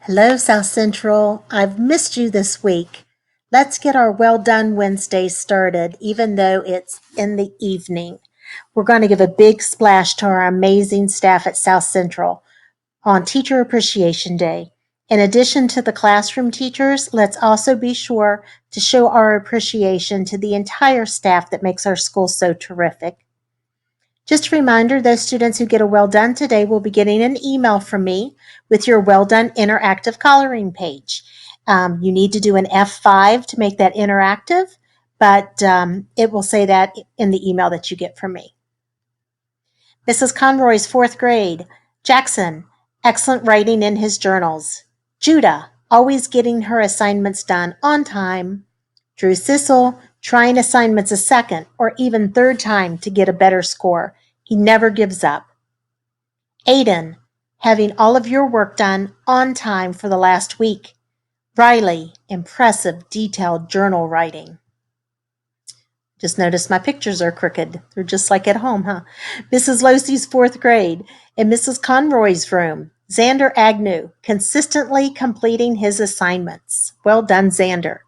Hello, South Central. I've missed you this week. Let's get our Well Done Wednesday started, even though it's in the evening. We're going to give a big splash to our amazing staff at South Central on Teacher Appreciation Day. In addition to the classroom teachers, let's also be sure to show our appreciation to the entire staff that makes our school so terrific. Just a reminder, those students who get a Well Done today will be getting an email from me with your Well Done interactive coloring page. You need to do an F5 to make that interactive, but it will say that in the email that you get from me. Mrs. Conroy's fourth grade. Jackson, excellent writing in his journals. Judah, always getting her assignments done on time. Drew Sissel, trying assignments a second or even third time to get a better score. He never gives up. Aiden, having all of your work done on time for the last week. Riley, impressive, detailed journal writing. Just noticed my pictures are crooked. They're just like at home, huh? Mrs. Losey's fourth grade. In Mrs. Conroy's room, Xander Agnew, consistently completing his assignments. Well done, Xander.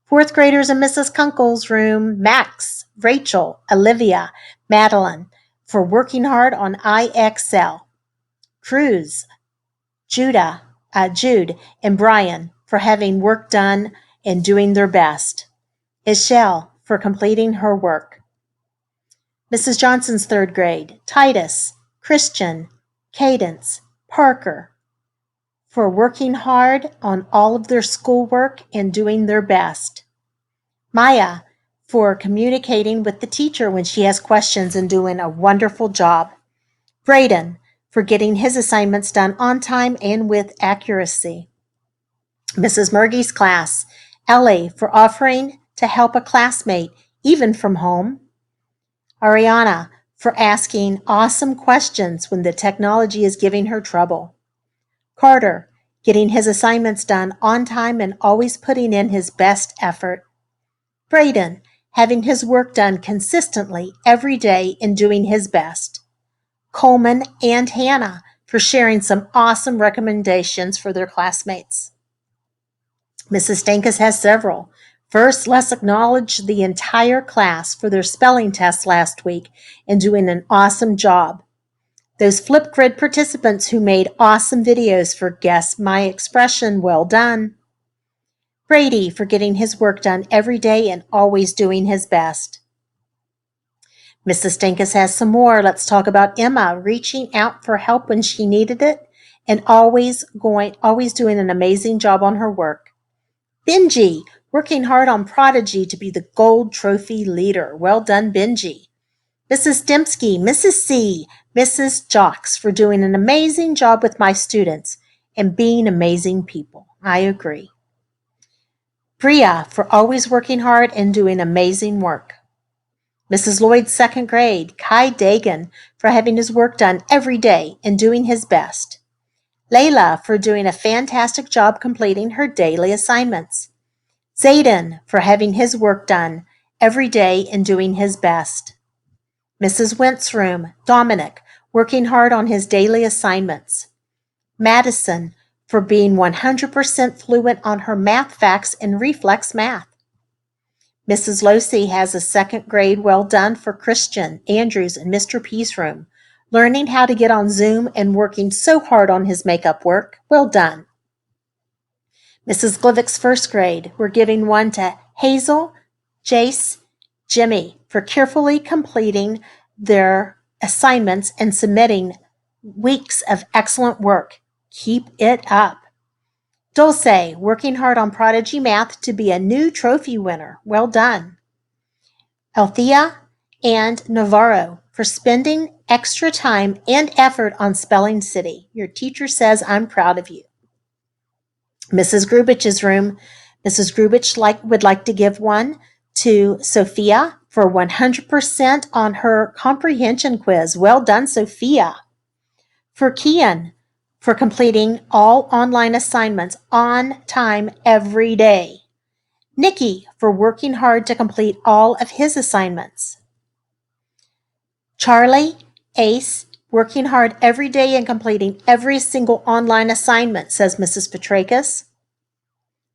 Fourth graders in Mrs. Kunkel's room, Max, Rachel, Olivia, Madeline, for working hard on IXL. Cruz, Jude, and Brian for having work done and doing their best. Ishelle for completing her work. Mrs. Johnson's third grade, Titus, Christian, Cadence, Parker, for working hard on all of their schoolwork and doing their best. Maya, for communicating with the teacher when she has questions and doing a wonderful job. Braden, for getting his assignments done on time and with accuracy. Mrs. Murgy's class, Ellie, for offering to help a classmate, even from home. Ariana, for asking awesome questions when the technology is giving her trouble. Carter, getting his assignments done on time and always putting in his best effort. Braden, having his work done consistently every day and doing his best. Coleman and Hannah for sharing some awesome recommendations for their classmates. Mrs. Stankus has several. First, let's acknowledge the entire class for their spelling test last week and doing an awesome job. Those Flipgrid participants who made awesome videos for Guess My Expression, well done. Brady for getting his work done every day and always doing his best. Mrs. Stankus has some more. Let's talk about Emma reaching out for help when she needed it and always doing an amazing job on her work. Benji, working hard on Prodigy to be the gold trophy leader. Well done, Benji. Mrs. Dembski, Mrs. C, Mrs. Jocks for doing an amazing job with my students and being amazing people. I agree. Bria for always working hard and doing amazing work. Mrs. Lloyd's second grade, Kai Dagan for having his work done every day and doing his best. Layla for doing a fantastic job completing her daily assignments. Zayden for having his work done every day and doing his best. Mrs. Went's room, Dominic, working hard on his daily assignments. Madison for being 100% fluent on her math facts and reflex math. Mrs. Losey has a second grade well done for Christian, Andrews, and Mr. P's room, learning how to get on Zoom and working so hard on his makeup work. Well done. Mrs. Glivick's first grade, we're giving one to Hazel, Jace, Jimmy for carefully completing their assignments and submitting weeks of excellent work. Keep it up. Dulce, working hard on Prodigy Math to be a new trophy winner. Well done. Althea and Navarro for spending extra time and effort on Spelling City. Your teacher says I'm proud of you. Mrs. Grubich's room. Mrs. Grubich would like to give one to Sophia for 100% on her comprehension quiz. Well done, Sophia. For Kian, for completing all online assignments on time every day. Nikki, for working hard to complete all of his assignments. Charlie, Ace, Working hard every day and completing every single online assignment, says Mrs. Petrakis.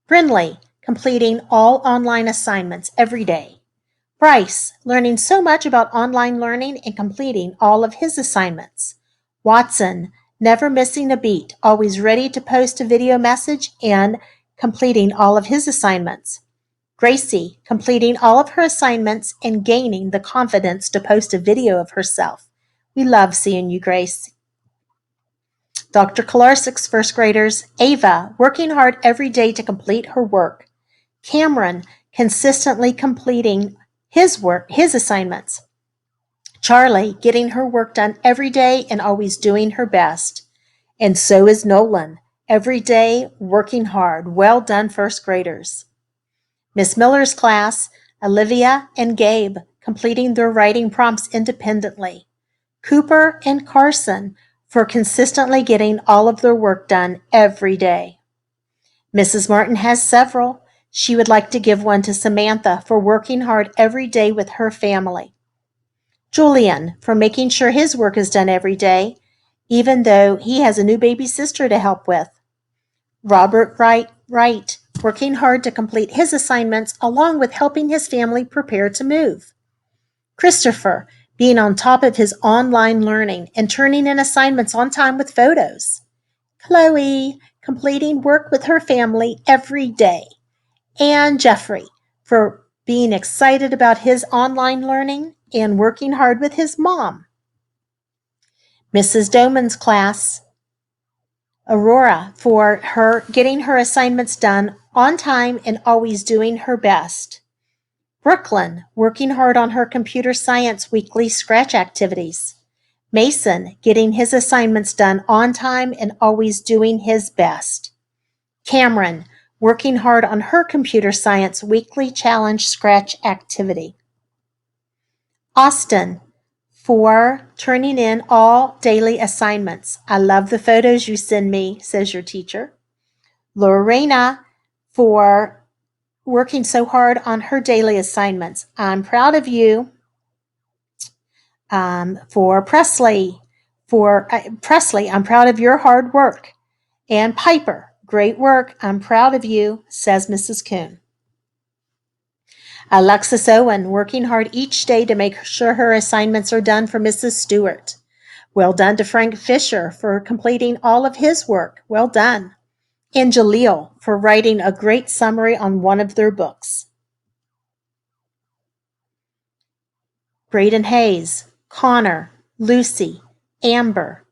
Brindley, completing all online assignments every day. Bryce, learning so much about online learning and completing all of his assignments. Watson, never missing a beat, always ready to post a video message and completing all of his assignments. Gracie, completing all of her assignments and gaining the confidence to post a video of herself. We love seeing you, Grace. Dr. Kolarsik's first graders. Ava, working hard every day to complete her work. Cameron, consistently completing his assignments. Charlie, getting her work done every day and always doing her best. And so is Nolan, every day working hard. Well done, first graders. Miss Miller's class, Olivia and Gabe, completing their writing prompts independently. Cooper and Carson, for consistently getting all of their work done every day. Mrs. Martin has several. She would like to give one to Samantha for working hard every day with her family. Julian, for making sure his work is done every day, even though he has a new baby sister to help with. Robert Wright, working hard to complete his assignments along with helping his family prepare to move. Christopher, being on top of his online learning and turning in assignments on time with photos. Chloe, completing work with her family every day. And Jeffrey, for being excited about his online learning and working hard with his mom. Mrs. Doman's class, Aurora, for her getting her assignments done on time and always doing her best. Brooklyn, working hard on her computer science weekly scratch activities. Mason, getting his assignments done on time and always doing his best. Cameron, working hard on her computer science weekly challenge scratch activity. Austin, for turning in all daily assignments. I love the photos you send me, says your teacher. Lorena, for working so hard on her daily assignments. I'm proud of you. For Presley, I'm proud of your hard work. And Piper, great work. I'm proud of you, says Mrs. Kuhn. Alexis Owen, working hard each day to make sure her assignments are done for Mrs. Stewart. Well done to Frank Fisher for completing all of his work. Well done. And Jaleel for writing a great summary on one of their books. Braden Hayes, Connor, Lucy, Amber,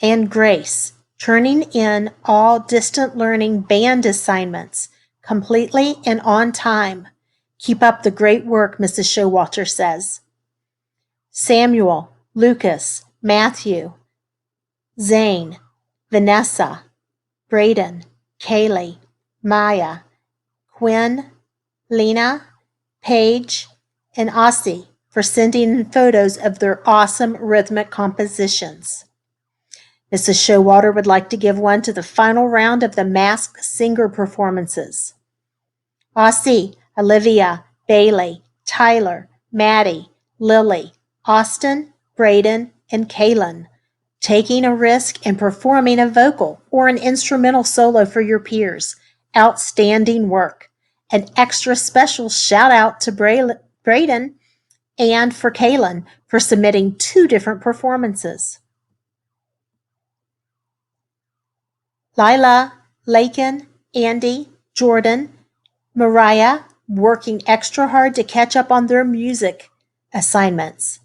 and Grace, turning in all distant learning band assignments completely and on time. Keep up the great work, Mrs. Showalter says. Samuel, Lucas, Matthew, Zane, Vanessa, Braden, Kaylee, Maya, Quinn, Lena, Paige, and Ossie for sending in photos of their awesome rhythmic compositions. Mrs. Showalter would like to give one to the final round of the Masked Singer performances. Ossie, Olivia, Bailey, Tyler, Maddie, Lily, Austin, Braden, and Kaylin, taking a risk and performing a vocal or an instrumental solo for your peers. Outstanding work. An extra special shout out to Braden and for Kaylin for submitting 2 different performances. Lila, Lakin, Andy, Jordan, Mariah, working extra hard to catch up on their music assignments.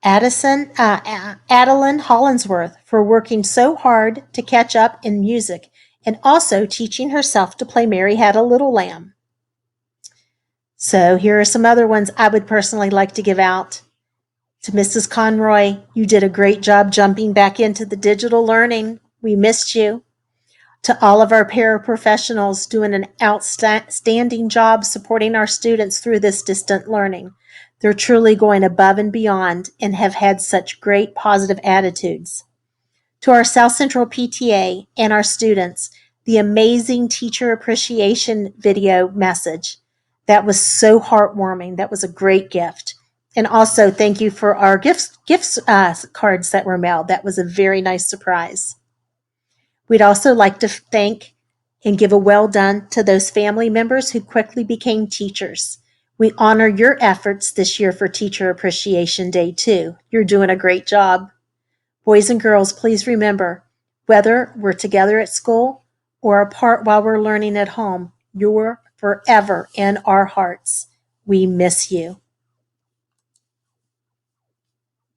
Adeline Hollinsworth for working so hard to catch up in music and also teaching herself to play Mary Had a Little Lamb. So here are some other ones I would personally like to give out. To Mrs. Conroy, you did a great job jumping back into the digital learning. We missed you. To all of our paraprofessionals doing an outstanding job supporting our students through this distant learning. They're truly going above and beyond and have had such great positive attitudes. To our South Central PTA and our students, the amazing teacher appreciation video message. That was so heartwarming. That was a great gift. And also, thank you for our gifts cards that were mailed. That was a very nice surprise. We'd also like to thank and give a well done to those family members who quickly became teachers. We honor your efforts this year for Teacher Appreciation Day, too. You're doing a great job. Boys and girls, please remember, whether we're together at school or apart while we're learning at home, you're forever in our hearts. We miss you.